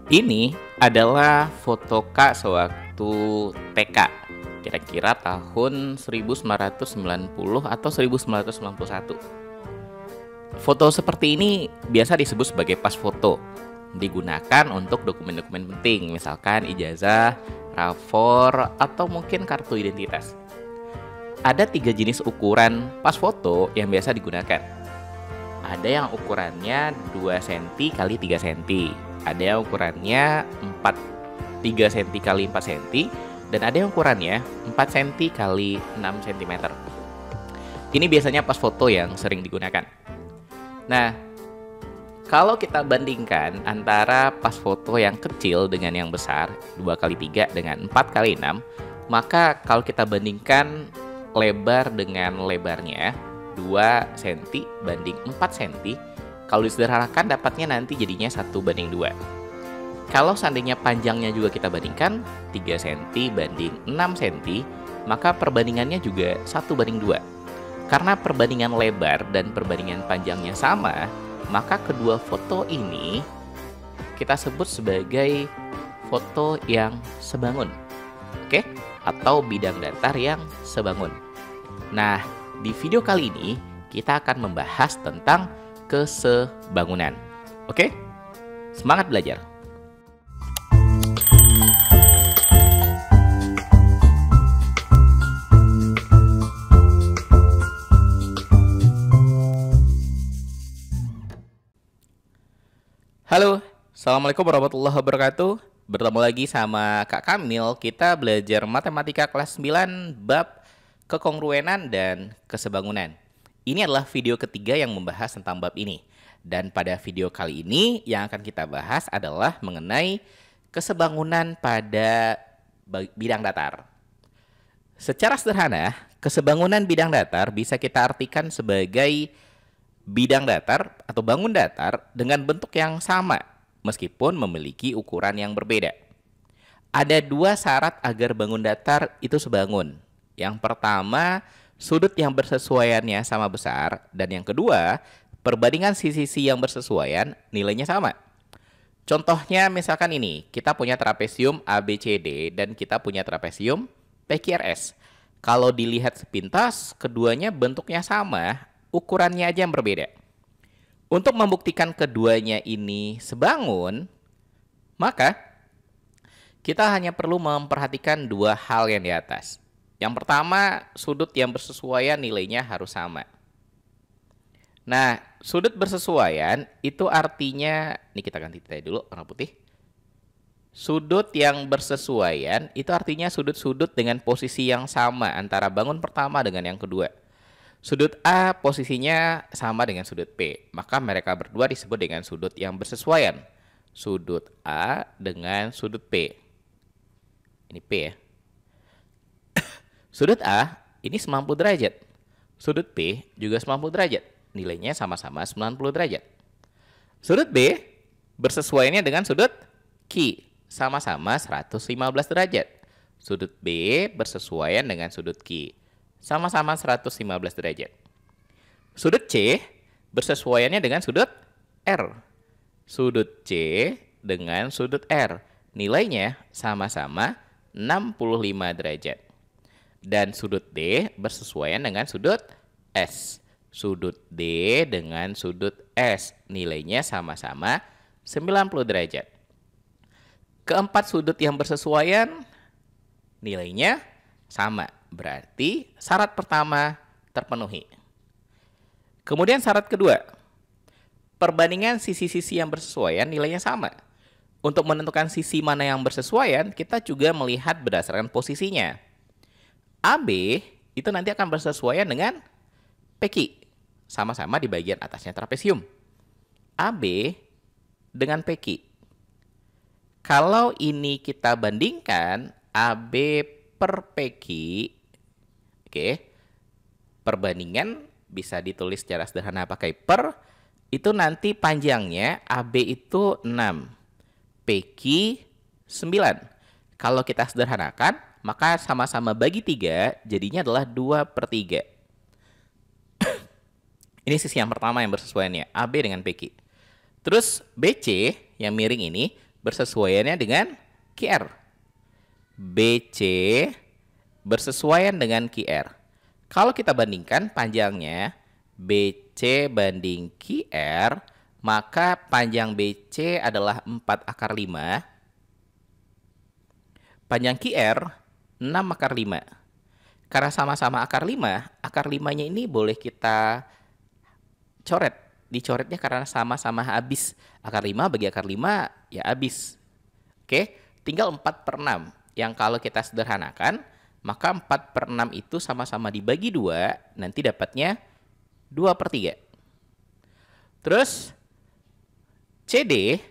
Ini adalah foto Kak sewaktu TK. Kira-kira tahun 1990 atau 1991. Foto seperti ini biasa disebut sebagai pas foto. Digunakan untuk dokumen-dokumen penting, misalkan ijazah, rapor, atau mungkin kartu identitas. Ada 3 jenis ukuran pas foto yang biasa digunakan. Ada yang ukurannya 2 cm kali 3 cm. Ada yang ukurannya 3 cm kali 4 cm. Dan ada yang ukurannya 4 cm kali 6 cm. Ini biasanya pas foto yang sering digunakan. Nah, kalau kita bandingkan antara pas foto yang kecil dengan yang besar, 2 kali 3 dengan 4 kali 6, maka kalau kita bandingkan lebar dengan lebarnya, 2 cm banding 4 cm, kalau disederhanakan dapatnya nanti jadinya 1:2. Kalau seandainya panjangnya juga kita bandingkan, 3 cm banding 6 cm, maka perbandingannya juga 1:2. Karena perbandingan lebar dan perbandingan panjangnya sama, maka kedua foto ini kita sebut sebagai foto yang sebangun. Oke? Atau bidang datar yang sebangun. Nah, di video kali ini kita akan membahas tentang kesebangunan. Oke? Semangat belajar. Halo, Assalamualaikum warahmatullahi wabarakatuh. Bertemu lagi sama Kak Kamil. Kita belajar matematika kelas 9 bab kekongruenan dan kesebangunan. Ini adalah video ketiga yang membahas tentang bab ini. Dan pada video kali ini yang akan kita bahas adalah mengenai kesebangunan pada bidang datar. Secara sederhana, kesebangunan bidang datar bisa kita artikan sebagai bidang datar atau bangun datar dengan bentuk yang sama meskipun memiliki ukuran yang berbeda. Ada 2 syarat agar bangun datar itu sebangun. Yang pertama, sudut yang bersesuaiannya sama besar, dan yang kedua, perbandingan sisi-sisi yang bersesuaian nilainya sama. Contohnya misalkan ini, kita punya trapesium ABCD dan kita punya trapesium PQRS. Kalau dilihat sepintas, keduanya bentuknya sama, ukurannya aja yang berbeda. Untuk membuktikan keduanya ini sebangun, maka kita hanya perlu memperhatikan 2 hal yang di atas. Yang pertama, sudut yang bersesuaian nilainya harus sama. Nah, sudut bersesuaian itu artinya, ini kita ganti titik dulu warna putih. Sudut yang bersesuaian itu artinya sudut-sudut dengan posisi yang sama antara bangun pertama dengan yang kedua. Sudut A posisinya sama dengan sudut P, maka mereka berdua disebut dengan sudut yang bersesuaian. Sudut A dengan sudut P. Ini P ya. Sudut A ini 90 derajat. Sudut P juga 90 derajat. Nilainya sama-sama 90 derajat. Sudut B bersesuaiannya dengan sudut Q, sama-sama 115 derajat. Sudut B bersesuaian dengan sudut Q, sama-sama 115 derajat. Sudut C bersesuaiannya dengan sudut R. Sudut C dengan sudut R. Nilainya sama-sama 65 derajat. Dan sudut D bersesuaian dengan sudut S. Sudut D dengan sudut S. Nilainya sama-sama 90 derajat. Keempat sudut yang bersesuaian nilainya sama. Berarti syarat pertama terpenuhi. Kemudian syarat kedua, perbandingan sisi-sisi yang bersesuaian nilainya sama. Untuk menentukan sisi mana yang bersesuaian, kita juga melihat berdasarkan posisinya. AB itu nanti akan bersesuaian dengan PQ, sama-sama di bagian atasnya trapesium. AB dengan PQ. Kalau ini kita bandingkan AB per PQ, oke, perbandingan bisa ditulis secara sederhana pakai per, itu nanti panjangnya AB itu 6, PQ 9. Kalau kita sederhanakan, maka sama-sama bagi 3, jadinya adalah 2/3. Ini sisi yang pertama yang bersesuaiannya, AB dengan PQ. Terus BC yang miring ini bersesuaiannya dengan QR. BC bersesuaian dengan QR. Kalau kita bandingkan panjangnya BC banding QR, maka panjang BC adalah 4/5. Panjang QR 6/5. Karena sama-sama akar 5, akar 5-nya ini boleh kita coret. Dicoretnya karena sama-sama habis. Akar 5 bagi akar 5 ya habis. Oke, tinggal 4/6. Yang kalau kita sederhanakan, maka 4/6 itu sama-sama dibagi 2, nanti dapatnya 2/3. Terus CD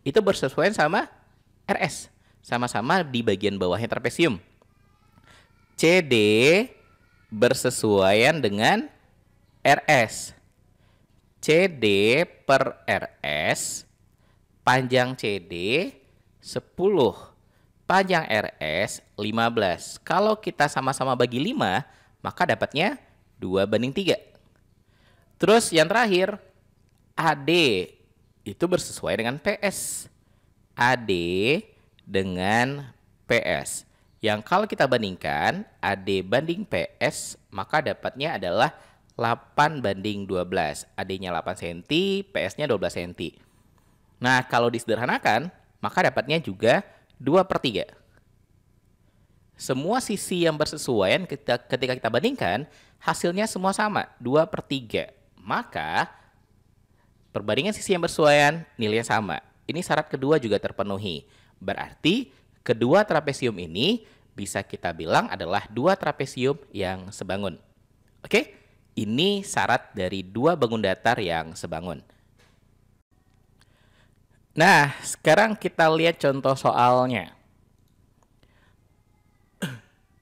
itu bersesuaian sama RS. Sama-sama di bagian bawahnya trapesium. CD bersesuaian dengan RS. CD per RS, panjang CD 10, panjang RS 15. Kalau kita sama-sama bagi 5, maka dapatnya 2/3. Terus yang terakhir, AD itu bersesuaian dengan PS. AD dengan PS. Yang kalau kita bandingkan AD banding PS, maka dapatnya adalah 8/12. AD-nya 8 cm, PS-nya 12 cm. Nah, kalau disederhanakan, maka dapatnya juga 2/3. Semua sisi yang bersesuaian ketika kita bandingkan, hasilnya semua sama, 2/3. Maka, perbandingan sisi yang bersesuaian, nilainya sama. Ini syarat kedua juga terpenuhi. Berarti, kedua trapesium ini bisa kita bilang adalah dua trapesium yang sebangun. Oke? Ini syarat dari dua bangun datar yang sebangun. Nah, sekarang kita lihat contoh soalnya.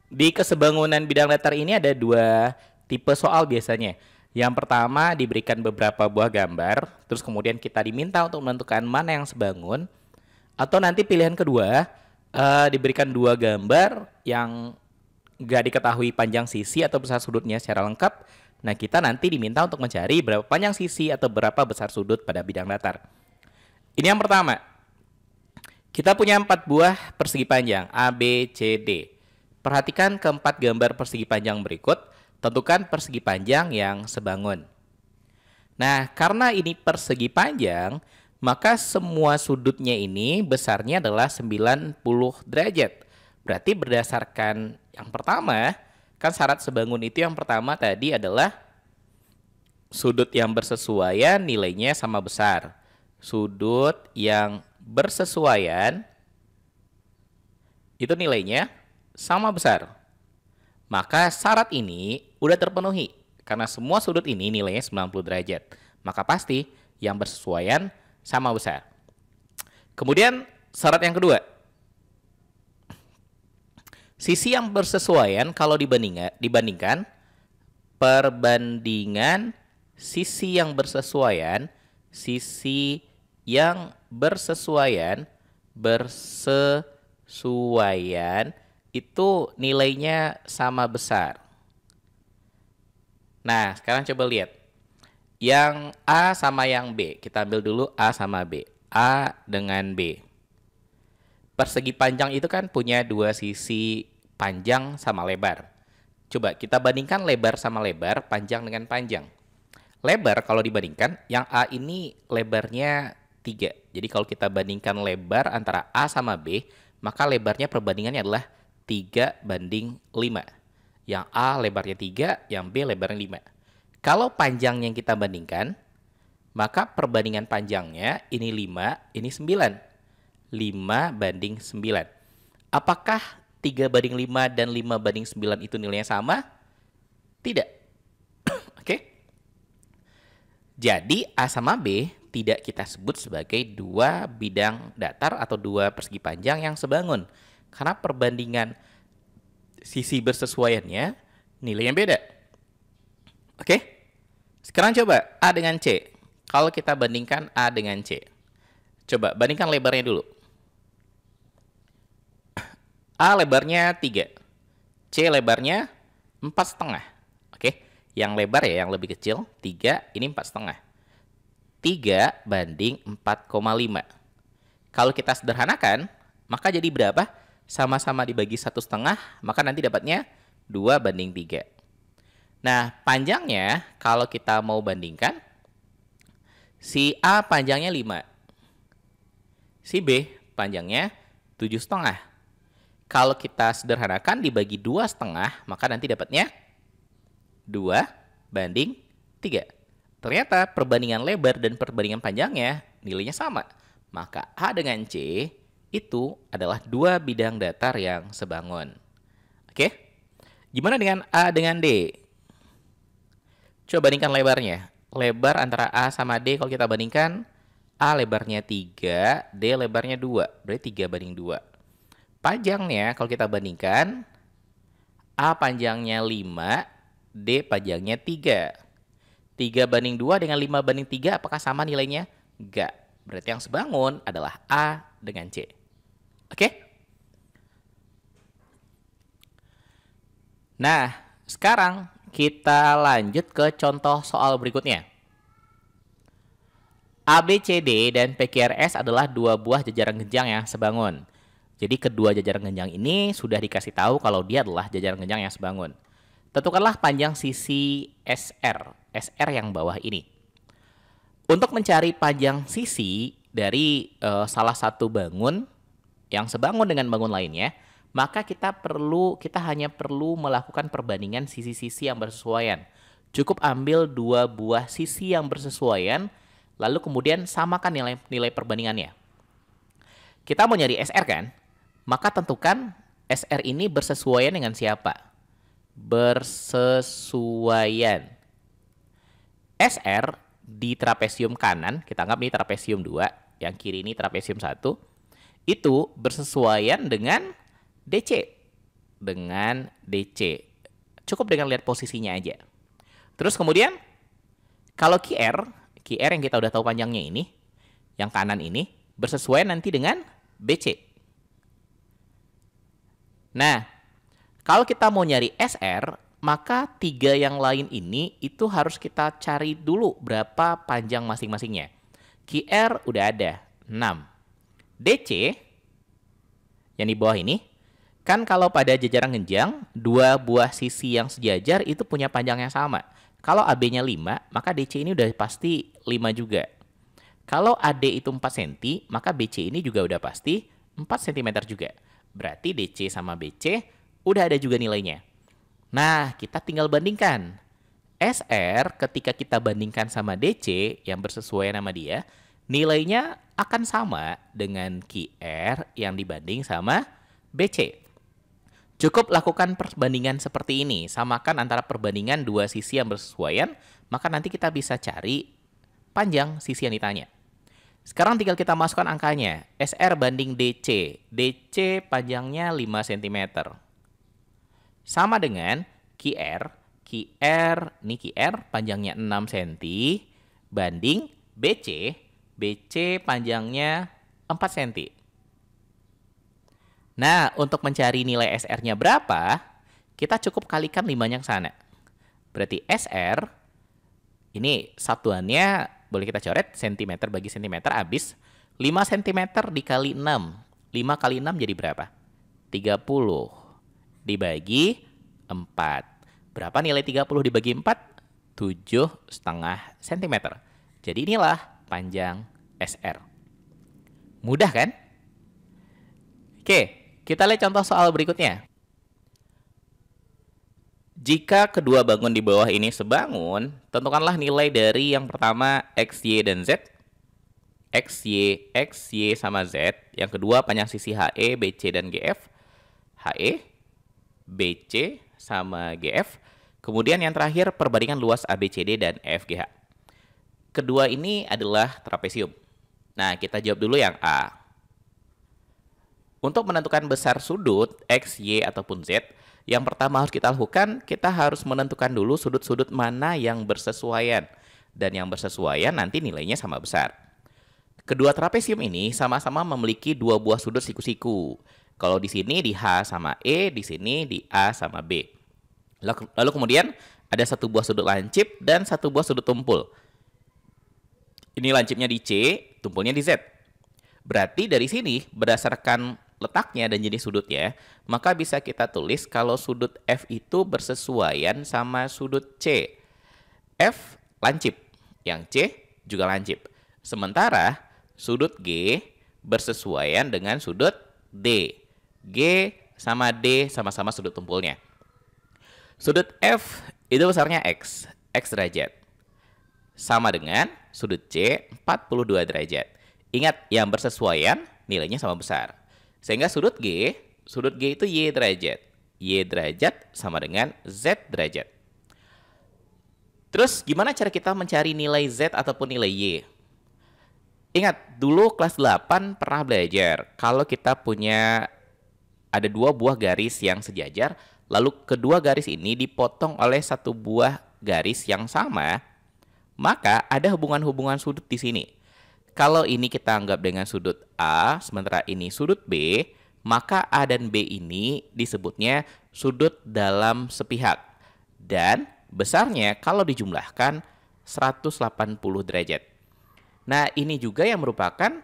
Di kesebangunan bidang datar ini ada dua tipe soal biasanya. Yang pertama diberikan beberapa buah gambar, terus kemudian kita diminta untuk menentukan mana yang sebangun. Atau nanti pilihan kedua, diberikan dua gambar yang nggak diketahui panjang sisi atau besar sudutnya secara lengkap. Nah, kita nanti diminta untuk mencari berapa panjang sisi atau berapa besar sudut pada bidang datar. Ini yang pertama. Kita punya 4 buah persegi panjang A, B, C, D. Perhatikan keempat gambar persegi panjang berikut. Tentukan persegi panjang yang sebangun. Nah, karena ini persegi panjang, maka semua sudutnya ini besarnya adalah 90 derajat. Berarti berdasarkan yang pertama, kan syarat sebangun itu yang pertama tadi adalah sudut yang bersesuaian nilainya sama besar. Sudut yang bersesuaian itu nilainya sama besar. Maka syarat ini udah terpenuhi. Karena semua sudut ini nilainya 90 derajat. Maka pasti yang bersesuaian sama besar. Kemudian syarat yang kedua. Sisi yang bersesuaian kalau dibandingkan perbandingan sisi yang bersesuaian itu nilainya sama besar. Nah, sekarang coba lihat. Yang A sama yang B. Kita ambil dulu A sama B. A dengan B. Persegi panjang itu kan punya dua sisi panjang sama lebar. Coba kita bandingkan lebar sama lebar, panjang dengan panjang. Lebar kalau dibandingkan, yang A ini lebarnya 3. Jadi kalau kita bandingkan lebar antara A sama B, maka lebarnya perbandingannya adalah 3/5. Yang A lebarnya 3, yang B lebarnya 5. Kalau panjang yang kita bandingkan, maka perbandingan panjangnya ini 5, ini 9. 5/9. Apakah 3/5 dan 5/9 itu nilainya sama? Tidak. Oke. Jadi A sama B tidak kita sebut sebagai dua bidang datar atau dua persegi panjang yang sebangun. Karena perbandingan sisi bersesuaiannya nilainya beda. Oke? Sekarang coba A dengan C. Kalau kita bandingkan A dengan C. Coba bandingkan lebarnya dulu. A lebarnya 3. C lebarnya 4,5. Oke? Yang lebar ya, yang lebih kecil. 3, ini 4,5. 3/4,5. Kalau kita sederhanakan, maka jadi berapa? Sama-sama dibagi 1/2, maka nanti dapatnya 2/3. Nah, panjangnya kalau kita mau bandingkan, si A panjangnya 5, si B panjangnya 7,5. Kalau kita sederhanakan dibagi 2,5, maka nanti dapatnya 2/3. Ternyata perbandingan lebar dan perbandingan panjangnya nilainya sama. Maka A dengan C itu adalah dua bidang datar yang sebangun. Oke? Gimana dengan A dengan D? Coba bandingkan lebarnya. Lebar antara A sama D kalau kita bandingkan, A lebarnya 3, D lebarnya 2. Berarti 3/2. Panjangnya kalau kita bandingkan, A panjangnya 5, D panjangnya 3. 3/2 dengan 5/3 apakah sama nilainya? Enggak. Berarti yang sebangun adalah A dengan C. Oke? Nah, sekarang kita lanjut ke contoh soal berikutnya. ABCD dan PQRS adalah dua buah jajaran genjang yang sebangun. Jadi kedua jajaran genjang ini sudah dikasih tahu kalau dia adalah jajaran genjang yang sebangun. Tentukanlah panjang sisi SR yang bawah ini. Untuk mencari panjang sisi dari salah satu bangun yang sebangun dengan bangun lainnya, maka kita hanya perlu melakukan perbandingan sisi-sisi yang bersesuaian. Cukup ambil dua buah sisi yang bersesuaian, lalu kemudian samakan nilai perbandingannya. Kita mau nyari SR kan? Maka tentukan SR ini bersesuaian dengan siapa? Bersesuaian. SR di trapesium kanan, kita anggap ini trapesium 2, yang kiri ini trapesium 1, itu bersesuaian dengan DC. Cukup dengan lihat posisinya aja. Terus kemudian, kalau QR yang kita udah tahu panjangnya ini, yang kanan ini, bersesuaian nanti dengan BC. Nah, kalau kita mau nyari SR, maka 3 yang lain ini itu harus kita cari dulu berapa panjang masing-masingnya. QR udah ada, 6. DC, yang di bawah ini, kan kalau pada jajaran genjang, dua buah sisi yang sejajar itu punya panjang yang sama. Kalau AB-nya 5, maka DC ini udah pasti 5 juga. Kalau AD itu 4 cm, maka BC ini juga udah pasti 4 cm juga. Berarti DC sama BC udah ada juga nilainya. Nah, kita tinggal bandingkan. SR ketika kita bandingkan sama DC yang bersesuaian sama dia, nilainya akan sama dengan QR yang dibanding sama BC. Cukup lakukan perbandingan seperti ini, samakan antara perbandingan dua sisi yang bersesuaian, maka nanti kita bisa cari panjang sisi yang ditanya. Sekarang tinggal kita masukkan angkanya. SR banding DC. DC panjangnya 5 cm. Sama dengan QR panjangnya 6 cm banding BC panjangnya 4 cm. Nah, untuk mencari nilai SR-nya berapa, kita cukup kalikan 5-nya ke sana. Berarti SR, ini satuannya boleh kita coret, cm bagi cm habis. 5 cm dikali 6. 5 kali 6 jadi berapa? 30. Dibagi 4. Berapa nilai 30 dibagi 4? 7,5 cm. Jadi inilah panjang SR. Mudah kan? Oke, kita lihat contoh soal berikutnya. Jika kedua bangun di bawah ini sebangun, tentukanlah nilai dari yang pertama X, Y, dan Z. X, Y sama Z. Yang kedua panjang sisi HE, BC, dan GF. HE, BC, sama GF. Kemudian yang terakhir perbandingan luas ABCD dan EFGH. Kedua ini adalah trapesium. Nah, kita jawab dulu yang A. Untuk menentukan besar sudut X, Y, ataupun Z, yang pertama harus kita lakukan, kita harus menentukan dulu sudut-sudut mana yang bersesuaian. Dan yang bersesuaian nanti nilainya sama besar. Kedua trapesium ini sama-sama memiliki dua buah sudut siku-siku. Kalau di sini di H sama E, di sini di A sama B. Lalu kemudian ada satu buah sudut lancip dan satu buah sudut tumpul. Ini lancipnya di C, tumpulnya di Z. Berarti dari sini berdasarkan letaknya dan jenis sudutnya, maka bisa kita tulis kalau sudut F itu bersesuaian sama sudut C. F lancip, yang C juga lancip. Sementara sudut G bersesuaian dengan sudut D. G sama D sama-sama sudut tumpulnya. Sudut F itu besarnya X derajat. Sama dengan sudut C 42 derajat. Ingat, yang bersesuaian nilainya sama besar. Sehingga sudut G itu Y derajat. Y derajat sama dengan Z derajat. Terus gimana cara kita mencari nilai Z ataupun nilai Y? Ingat, dulu kelas 8 pernah belajar kalau kita punya ada dua buah garis yang sejajar, lalu kedua garis ini dipotong oleh satu buah garis yang sama, maka ada hubungan-hubungan sudut di sini. Kalau ini kita anggap dengan sudut A, sementara ini sudut B, maka A dan B ini disebutnya sudut dalam sepihak. Dan besarnya kalau dijumlahkan 180 derajat. Nah, ini juga yang merupakan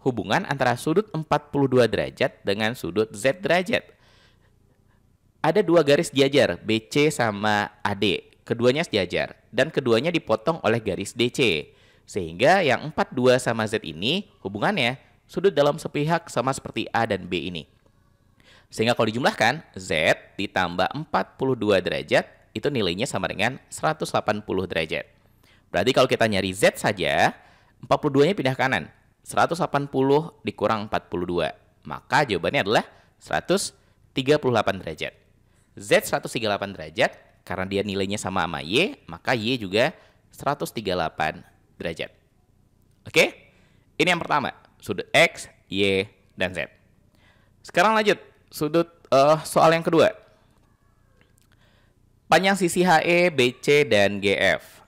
hubungan antara sudut 42 derajat dengan sudut Z derajat. Ada dua garis sejajar, BC sama AD. Keduanya sejajar dan keduanya dipotong oleh garis DC. Sehingga yang 42 sama Z ini hubungannya sudut dalam sepihak sama seperti A dan B ini. Sehingga kalau dijumlahkan, Z ditambah 42 derajat, itu nilainya sama dengan 180 derajat. Berarti kalau kita nyari Z saja, 42-nya pindah kanan. 180 dikurang 42. Maka jawabannya adalah 138 derajat. Z 138 derajat, karena dia nilainya sama Y, maka Y juga 138 derajat. Oke? Ini yang pertama, sudut X, Y, dan Z. Sekarang lanjut, soal yang kedua. Panjang sisi HE, BC, dan GF.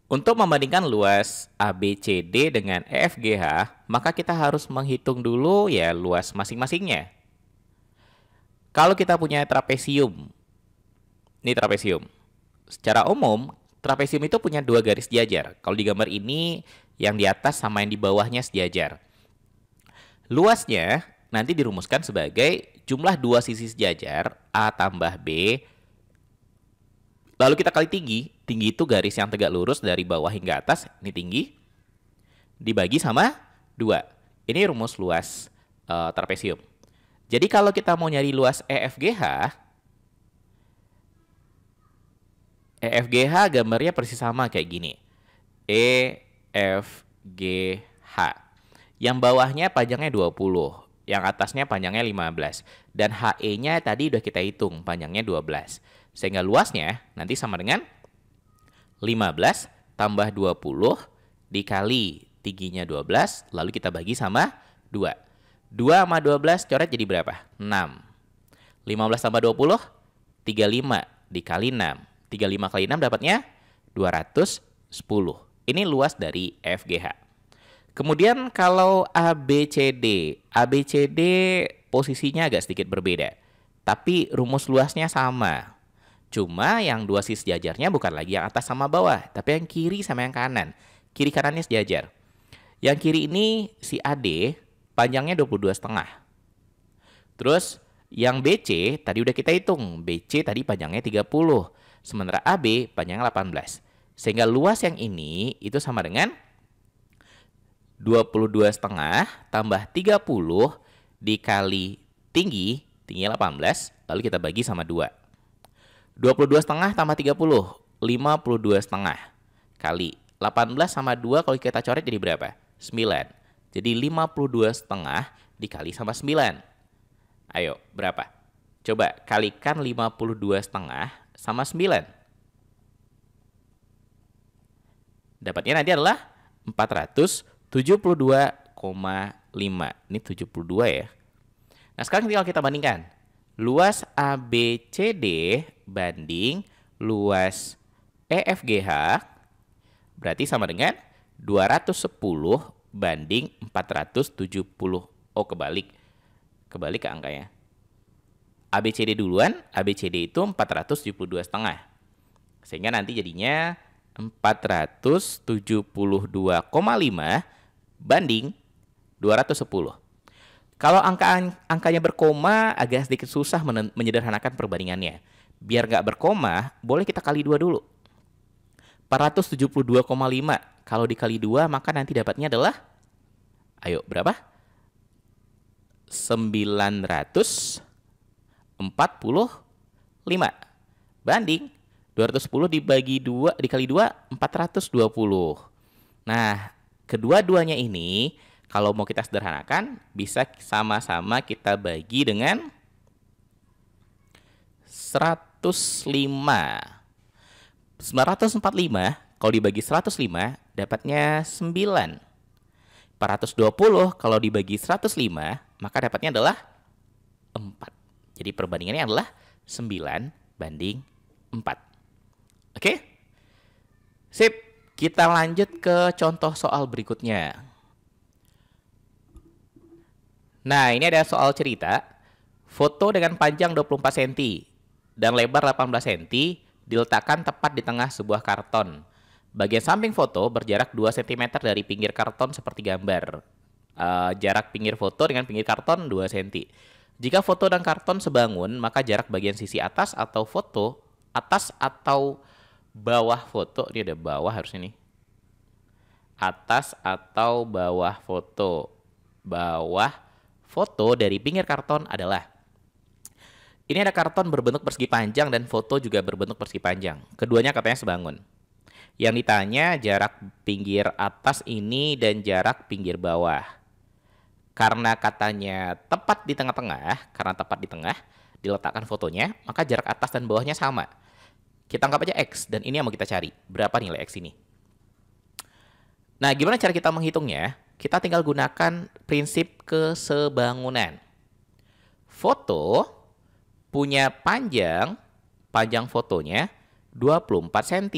Untuk membandingkan luas ABCD dengan EFGH, maka kita harus menghitung dulu ya luas masing-masingnya. Kalau kita punya trapesium, ini trapesium. Secara umum, trapesium itu punya dua garis sejajar. Kalau di gambar ini, yang di atas sama yang di bawahnya sejajar. Luasnya nanti dirumuskan sebagai jumlah dua sisi sejajar, A tambah B. Lalu kita kali tinggi. Tinggi itu garis yang tegak lurus dari bawah hingga atas. Ini tinggi. Dibagi sama 2. Ini rumus luas trapesium. Jadi kalau kita mau nyari luas EFGH, gambarnya persis sama kayak gini. EFGH. Yang bawahnya panjangnya 20. Yang atasnya panjangnya 15. Dan HE-nya tadi udah kita hitung, panjangnya 12. Sehingga luasnya nanti sama dengan 15 tambah 20 dikali tingginya 12, lalu kita bagi sama 2. 2 sama 12 coret jadi berapa? 6. 15 tambah 20, 35 dikali 6. 35 kali 6 dapatnya 210. Ini luas dari EFGH. Kemudian kalau ABCD posisinya agak sedikit berbeda. Tapi rumus luasnya sama. Cuma yang dua sisi sejajarnya bukan lagi yang atas sama bawah, tapi yang kiri sama yang kanan. Kiri kanannya sejajar. Yang kiri ini si AD panjangnya 22,5. Terus yang BC tadi udah kita hitung. BC tadi panjangnya 30. Sementara AB panjangnya 18. Sehingga luas yang ini itu sama dengan 22,5 tambah 30 dikali tingginya 18, lalu kita bagi sama 2. 22,5 tambah 30, 52,5 kali 18 sama 2 kalau kita coret jadi berapa? 9. Jadi 52,5 dikali sama 9. Ayo, berapa? Coba kalikan 52,5 sama 9. Dapatnya nanti adalah 472,5. Ini 72 ya. Nah, sekarang tinggal kita bandingkan. Luas ABCD banding luas EFGH berarti sama dengan 210 banding 470. Oh, kebalik. Kebalik ke angkanya. ABCD duluan, ABCD itu 472,5. Sehingga nanti jadinya 472,5 banding 210. Kalau angkanya berkoma agak sedikit susah menyederhanakan perbandingannya. Biar nggak berkoma, boleh kita kali 2 dulu. 472,5 kalau dikali 2 maka nanti dapatnya adalah, ayo berapa? 945 banding 210 dibagi 2 dikali 2 420. Nah, kedua-duanya ini kalau mau kita sederhanakan bisa sama-sama kita bagi dengan 105. 945 kalau dibagi 105 dapatnya 9. 420 kalau dibagi 105 maka dapatnya adalah 4. Jadi perbandingannya adalah 9 banding 4. Oke? Sip, kita lanjut ke contoh soal berikutnya. Nah, ini ada soal cerita. Foto dengan panjang 24 cm dan lebar 18 cm diletakkan tepat di tengah sebuah karton. Bagian samping foto berjarak 2 cm dari pinggir karton seperti gambar. Jarak pinggir foto dengan pinggir karton 2 cm. Jika foto dan karton sebangun, maka jarak bagian sisi atas atau bawah foto, ini ada bawah harusnya nih. Atas atau bawah foto. Bawah foto dari pinggir karton adalah. Ini ada karton berbentuk persegi panjang dan foto juga berbentuk persegi panjang. Keduanya katanya sebangun. Yang ditanya jarak pinggir atas ini dan jarak pinggir bawah. Karena katanya tepat di tengah-tengah, diletakkan fotonya, maka jarak atas dan bawahnya sama. Kita anggap aja X, dan ini yang mau kita cari. Berapa nilai X ini? Nah, gimana cara kita menghitungnya? Kita tinggal gunakan prinsip kesebangunan. Foto punya panjang fotonya 24 cm.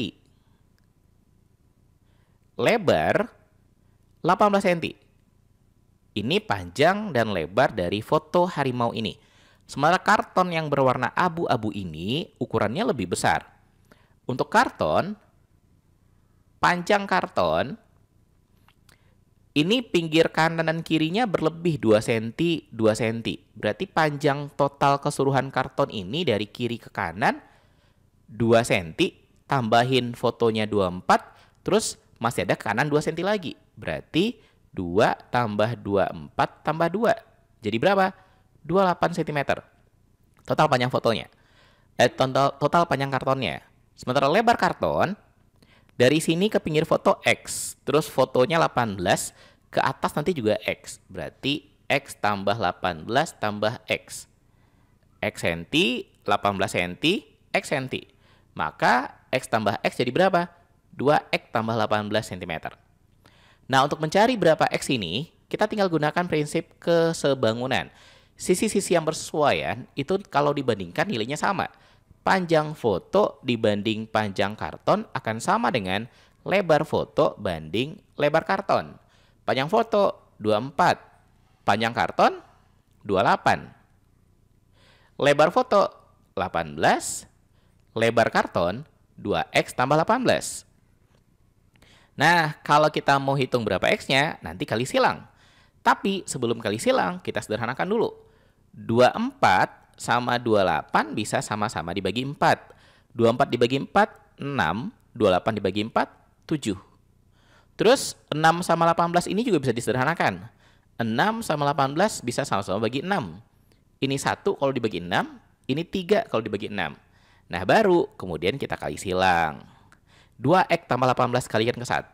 Lebar 18 cm. Ini panjang dan lebar dari foto harimau ini. Sementara karton yang berwarna abu-abu ini ukurannya lebih besar. Untuk karton, panjang karton, ini pinggir kanan dan kirinya berlebih 2 cm, 2 cm. Berarti panjang total keseluruhan karton ini dari kiri ke kanan 2 cm, tambahin fotonya 24, terus masih ada kanan 2 cm lagi. Berarti 2 tambah 24 tambah 2. Jadi berapa? 28 cm. Total panjang fotonya. Total panjang kartonnya. Sementara lebar karton, dari sini ke pinggir foto X. Terus fotonya 18, ke atas nanti juga X. Berarti X tambah 18 tambah X. X cm, 18 cm, X cm. Maka X tambah X jadi berapa? 2X tambah 18 cm. Nah, untuk mencari berapa X ini, kita tinggal gunakan prinsip kesebangunan. Sisi-sisi yang bersesuaian itu kalau dibandingkan nilainya sama. Panjang foto dibanding panjang karton akan sama dengan lebar foto banding lebar karton. Panjang foto 24, panjang karton 28. Lebar foto 18, lebar karton 2X tambah 18. Nah, kalau kita mau hitung berapa X-nya, nanti kali silang. Tapi sebelum kali silang, kita sederhanakan dulu. 24 sama 28 bisa sama-sama dibagi 4. 24 dibagi 4, 6. 28 dibagi 4, 7. Terus 6 sama 18 ini juga bisa disederhanakan. 6 sama 18 bisa sama-sama bagi 6. Ini 1 kalau dibagi 6, ini 3 kalau dibagi 6. Nah, baru kemudian kita kali silang. 2X tambah 18 kalikan ke 1,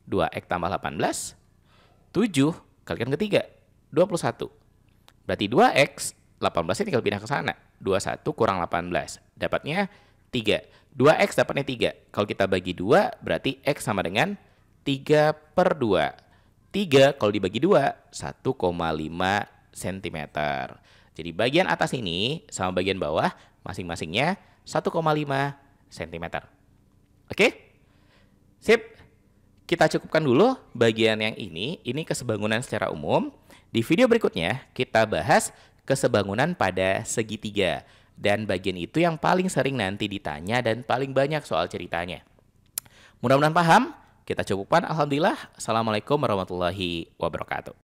2X tambah 18, 7 kalikan ke 3, 21. Berarti 2X, 18 ini tinggal pindah ke sana. 21 kurang 18, dapatnya 3. 2X dapatnya 3. Kalau kita bagi 2, berarti X sama dengan 3 per 2. 3 kalau dibagi 2, 1,5 cm. Jadi bagian atas ini sama bagian bawah, masing-masingnya 1,5 cm. Oke? Sip. Kita cukupkan dulu bagian yang ini kesebangunan secara umum. Di video berikutnya, kita bahas kesebangunan pada segitiga. Dan bagian itu yang paling sering nanti ditanya dan paling banyak soal ceritanya. Mudah-mudahan paham. Kita cukupkan. Alhamdulillah. Assalamualaikum warahmatullahi wabarakatuh.